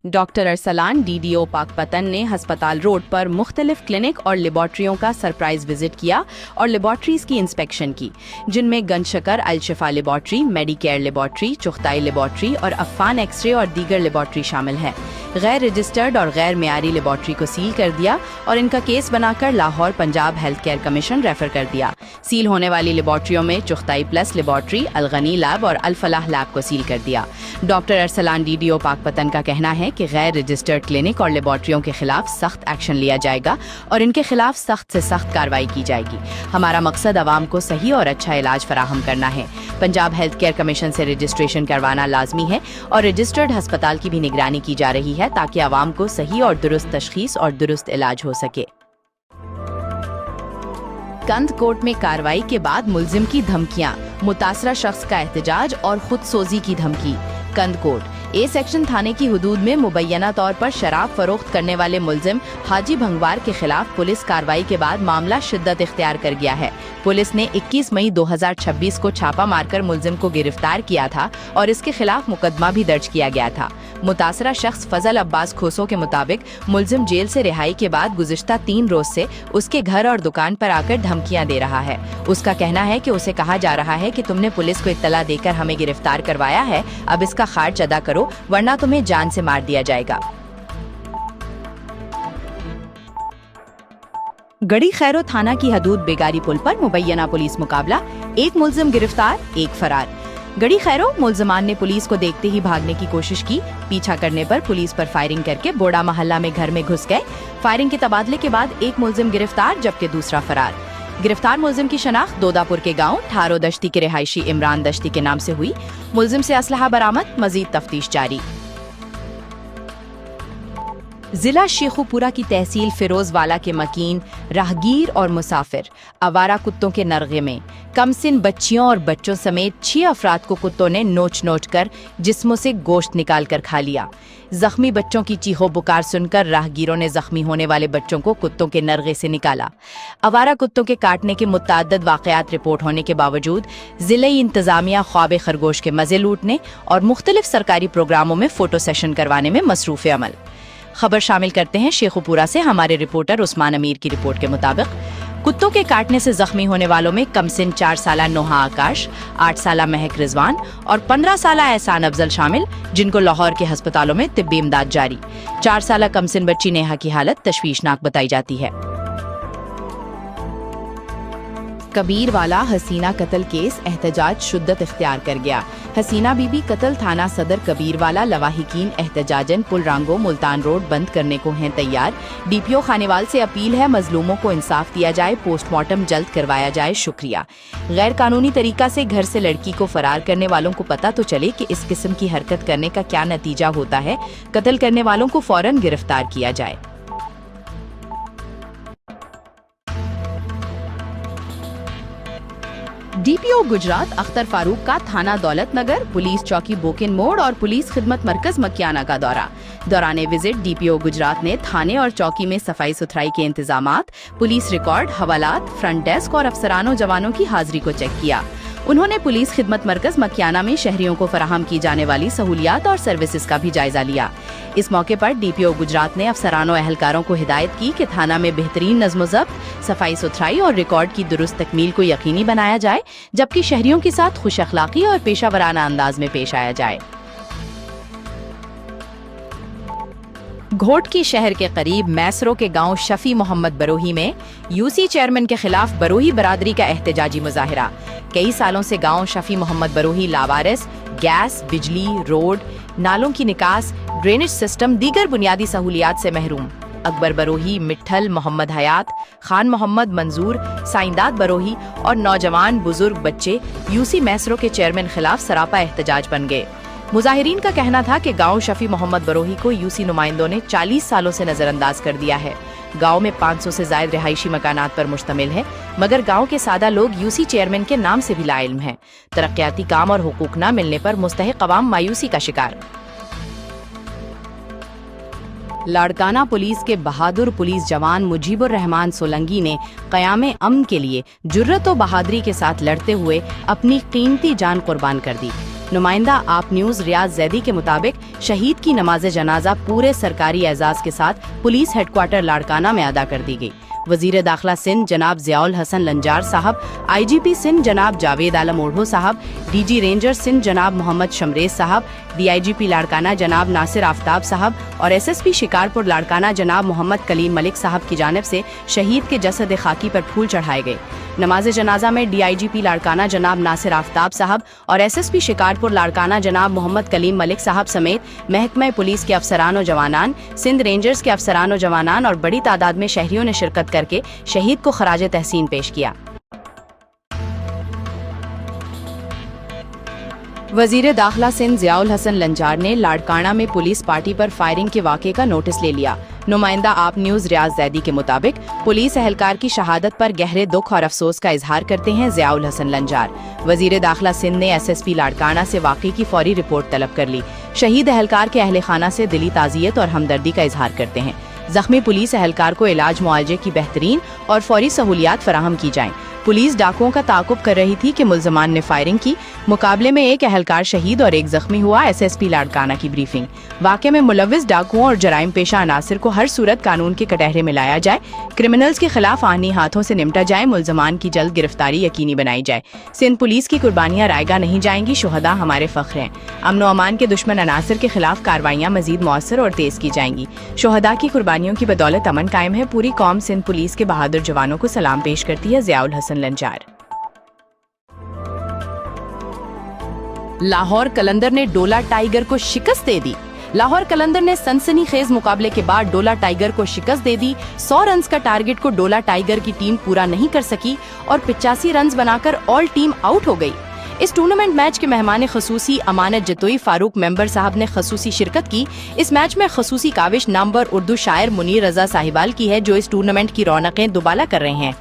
Doctor Arsalan DDO Pakpattan ने हस्पताल road पर मुख्तलिफ क्लिनिक और लेबॉर्ट्रियों का सरप्राइज विजिट किया और लेबॉर्ट्रीज की इंस्पेक्शन की, जिनमें Ganjshakar Al Shifa laboratory, medicare laboratory, Chughtai laboratory और अफ़ान एक्सरे और दीगर लेबॉर्ट्री शामिल है। गैर रजिस्टर्ड और गैर मेयारी लेबॉर्ट्री को सील कर दिया और इनका केस बनाकर Lahore Punjab health care commission refer कर दिया। सील होने वाली लेबॉर्ट्रियों में चुगताई प्लस लेबॉर्ट्री, अल-गनी लैब और अल-फलाह लैब को सील कर दिया। डॉक्टर अरसलान डीडीओ पाकपतन का कहना है कि गैर रजिस्टर्ड क्लिनिक और लेबॉर्ट्रियों के खिलाफ सख्त एक्शन लिया जाएगा और इनके खिलाफ सख्त से सख्त कार्रवाई की जाएगी। हमारा मकसद आवाम को सही और अच्छा इलाज फराहम करना है। पंजाब हेल्थ केयर कमीशन से रजिस्ट्रेशन करवाना लाजमी है और रजिस्टर्ड अस्पताल की भी निगरानी की जा रही है ताकि आवाम को सही और दुरुस्त तशखीस और दुरुस्त इलाज हो सके। कंद कोर्ट में कार्रवाई के बाद मुल्जिम की धमकियां, मुतासरा शख्स का एहतजाज और खुदसोजी की धमकी। कंद कोर्ट ए सेक्शन थाने की हुदूद में मुबैना तौर पर शराब फरोख्त करने वाले मुल्जिम हाजी भंगवार के खिलाफ पुलिस कार्रवाई के बाद मामला शिद्दत इख्तियार कर गया है। पुलिस ने 21 मई 2026 को छापा मारकर मुल्जिम को गिरफ्तार किया था और इसके खिलाफ मुकदमा भी दर्ज किया गया था। मुतासरा शख्स फजल अब्बास खोसो के मुताबिक मुल्जिम जेल से रिहाई के बाद गुज़िश्ता 3 रोज से उसके घर और दुकान पर आकर धमकियां दे रहा है। उसका कहना है कि उसे कहा जा रहा है कि तुमने पुलिस को इत्तला देकर हमें गिरफ्तार करवाया है, अब इसका खर्च अदा करो वरना तुम्हें जान से मार दिया जाएगा। गड़ी खैरो थाना की हदूद बेगारी पुल पर मुबैना पुलिस मुकाबला, एक मुल्जिम गिरफ्तार, एक फरार। गड़ी खैरो मुल्जिमान ने पुलिस को देखते ही भागने की कोशिश की। पीछा करने पर पुलिस पर फायरिंग करके बोड़ा मोहल्ला में घर में घुस गए। फायरिंग के तबादले के बाद एक मुल्जिम गिरफ्तार जबकि दूसरा फरार। गिरफ्तार मुल्जिम की शनाख्त दोदापुर के गांव ठारो दश्ती के रिहायशी इमरान दश्ती के नाम से हुई। मुल्जिम से असलहा बरामद, मजीद तफ्तीश जारी। जिला शेखुपुरा की तहसील फिरोजवाला के मकीन, राहगीर और मुसाफिर आवारा कुत्तों के नरगे में कमसिन बच्चियों और बच्चों समेत 6 अफराद को कुत्तों ने नोच नोच कर जिस्मों से गोश्त निकाल कर खा लिया। जख्मी बच्चों की चीखो पुकार सुनकर राहगीरों ने जख्मी होने वाले बच्चों को कुत्तों के नरगे से निकाला। आवारा कुत्तों के काटने के मुतअद्दिद वाक़यात रिपोर्ट होने के बावजूद ज़िले इंतज़ामिया ख्वाब खरगोश के मज़े लूटने और मुख्तलिफ सरकारी प्रोग्रामों में फ़ोटो सेशन करवाने में मसरूफ़ अमल। खबर शामिल करते हैं शेखुपुरा से हमारे रिपोर्टर उस्मान अमीर की रिपोर्ट के मुताबिक कुत्तों के काटने से जख्मी होने वालों में कमसिन 4 साला नोहा आकाश, 8 साला महक रिजवान और 15 साला एहसान अफजल शामिल, जिनको लाहौर के अस्पतालों में तिब्बी इमदाद जारी। 4 साला कमसिन बच्ची नेहा की हालत तशवीशनाक बताई जाती है। कबीर वाला हसीना कत्ल केस एहतजाज शुद्दत इख्तियार कर गया। हसीना बीबी कत्ल थाना सदर कबीर वाला लवाहिकीन एहतजाजन पुल रांगो मुल्तान रोड बंद करने को हैं तैयार। डीपीओ खानेवाल से अपील है मजलूमों को इंसाफ दिया जाए, पोस्टमार्टम जल्द करवाया जाए, शुक्रिया। गैर कानूनी तरीका से घर से लड़की को फरार करने वालों को पता तो चले कि इस किस्म की हरकत करने का क्या नतीजा होता है। कत्ल करने वालों को फौरन गिरफ्तार किया जाए। डीपीओ गुजरात अख्तर फारूक का थाना दौलत नगर, पुलिस चौकी बोकिन मोड़ और पुलिस खिदमत मरकज मकियाना का दौरा। दौरान विजिट डीपीओ गुजरात ने थाने और चौकी में सफाई सुथराई के इंतजामात, पुलिस रिकॉर्ड, हवालात, फ्रंट डेस्क और अफसरानों जवानों की हाजिरी को चेक किया। उन्होंने पुलिस खिदमत मरकज मकियाना में शहरियों को फराहम की जाने वाली सहूलियात और सर्विसेज का भी जायजा लिया। इस मौके पर डीपीओ गुजरात ने अफसरानों एहलकारों को हिदायत की कि थाना में बेहतरीन नज़्म ज़ब्त, सफाई सुथराई और रिकॉर्ड की दुरुस्त तकमील को यकीनी बनाया जाए, जबकि शहरियों के साथ खुश अखलाकी और पेशावराना अंदाज में पेश आया जाए। घोट की शहर के करीब मैसरो के गांव शफी मोहम्मद बरोही में यूसी चेयरमैन के खिलाफ बरोही बरादरी का एहतजाजी मुजाहिरा। कई सालों से गांव शफी मोहम्मद बरोही लावारिस, गैस, बिजली, रोड, नालों की निकास, ड्रेनेज सिस्टम, दीगर बुनियादी सहूलियात से महरूम। अकबर बरोही, मिठल, मोहम्मद हयात, खान मोहम्मद मंजूर, साइंदाद बरोही और नौजवान बुजुर्ग बच्चे यूसी मैसरो के चेयरमैन खिलाफ सरापा एहतजाज बन गए। मुजाहिरीन का कहना था कि गांव शफी मोहम्मद बरोही को यूसी नुमाइंदों ने 40 सालों से नजरअंदाज कर दिया है। गांव में 500 से ज्यादा रिहायशी मकानात पर मुश्तमिल है, मगर गांव के सादा लोग यूसी चेयरमैन के नाम से भी लाइल्म हैं। तरक्याती काम और हुकूक न मिलने पर मुस्तहिक अवाम मायूसी का शिकार। लाड़काना पुलिस के बहादुर पुलिस जवान मुजीबुर रहमान सोलंगी ने क़याम अमन के लिए जुर्रत और बहादुरी के साथ लड़ते हुए अपनी कीमती जान कुर्बान कर दी। नुमाइंदा आप न्यूज़ रियाज जैदी के मुताबिक शहीद की नमाज जनाजा पूरे सरकारी एजाज के साथ पुलिस हेडक्वार्टर लाड़काना में अदा कर दी गई। वजीर दाखिला सिंध जनाब ज़ियाउल हसन लंजार साहब, IGP सिंध जनाब जावेद आलम ओढ़ो साहब, DG रेंजर सिंध जनाब मोहम्मद शमरेज साहब, DIGP लाड़काना जनाब नासिर आफ्ताब साहब और SSP शिकारपुर लाड़काना जनाब मोहम्मद कलीम मलिक साहब की जानिब से शहीद के जसद खाकी पर फूल चढ़ाए गए। नमाज जनाजा में DIGP लाड़काना जनाब नासिर आफ्ताब साहब और SSP शिकारपुर लाड़काना जनाब मोहम्मद कलीम मलिक साहब समेत महकमा पुलिस के अफसरान और जवानान, सिंध रेंजर्स के अफसरान और जवानान और बड़ी तादाद में शहरियों ने शिरकत करके शहीद को खराज तहसीन पेश किया। वजीर दाखिला सिंध ज़ियाउल हसन लंजार ने लाड़काना में पुलिस पार्टी पर फायरिंग के वाक़े का नोटिस ले लिया। नुमाइंदा आप न्यूज़ रियाज जैदी के मुताबिक पुलिस एहलकार की शहादत पर गहरे दुख और अफसोस का इजहार करते हैं ज़ियाउल हसन लंजार। वजीर दाखिला सिंध ने SSP लाड़काना से वाक़े की फौरी रिपोर्ट तलब कर ली। शहीद एहलकार के अहले खाना से दिली ताज़ियत और हमदर्दी का इजहार करते हैं। जख्मी पुलिस एहलकार को इलाज मुआवजे की बेहतरीन और फौरी सहूलियात फराहम की जाएं। पुलिस डाकुओं का ताकुब कर रही थी कि मुल्जमान ने फायरिंग की। मुकाबले में एक एहलकार शहीद और एक जख्मी हुआ। SSP लाड़काना की ब्रीफिंग। वाक़े में मुलव्विस डाकुओं और जराइम पेशा अनासिर को हर सूरत कानून के कटहरे में लाया जाए। क्रिमिनल्स के खिलाफ आनी हाथों से निपटा जाए। मुल्जमान की जल्द गिरफ्तारी यकीनी बनाई जाए। सिंध पुलिस की कुर्बानियां रायगा नहीं जाएंगी। शुहदा हमारे फख्र हैं। अमन व अमान के दुश्मन अनासिर के खिलाफ कार्रवाइयां मजीद मौसर और तेज की जाएंगी। शुहदा की कुर्बानियों की बदौलत अमन कायम है। पूरी कौम सिंध पुलिस के बहादुर जवानों को सलाम पेश करती है। ज़ियाउल हसन लंजार। लाहौर कलंदर ने डोला टाइगर को शिकस्त दे दी। लाहौर कलंदर ने सनसनीखेज मुकाबले के बाद डोला टाइगर को शिकस्त दे दी। 100 रन्स का टारगेट को डोला टाइगर की टीम पूरा नहीं कर सकी और 85 रन्स बनाकर ऑल टीम आउट हो गई। इस टूर्नामेंट मैच के मेहमान खसूसी अमानत जतोई फारूक मेंबर साहब ने खसूसी शिरकत की। इस मैच में खसूसी काविश नामवर उर्दू शायर मुनीर रजा साहिबाल की है, जो इस टूर्नामेंट की रौनकें दुबाला कर रहे हैं।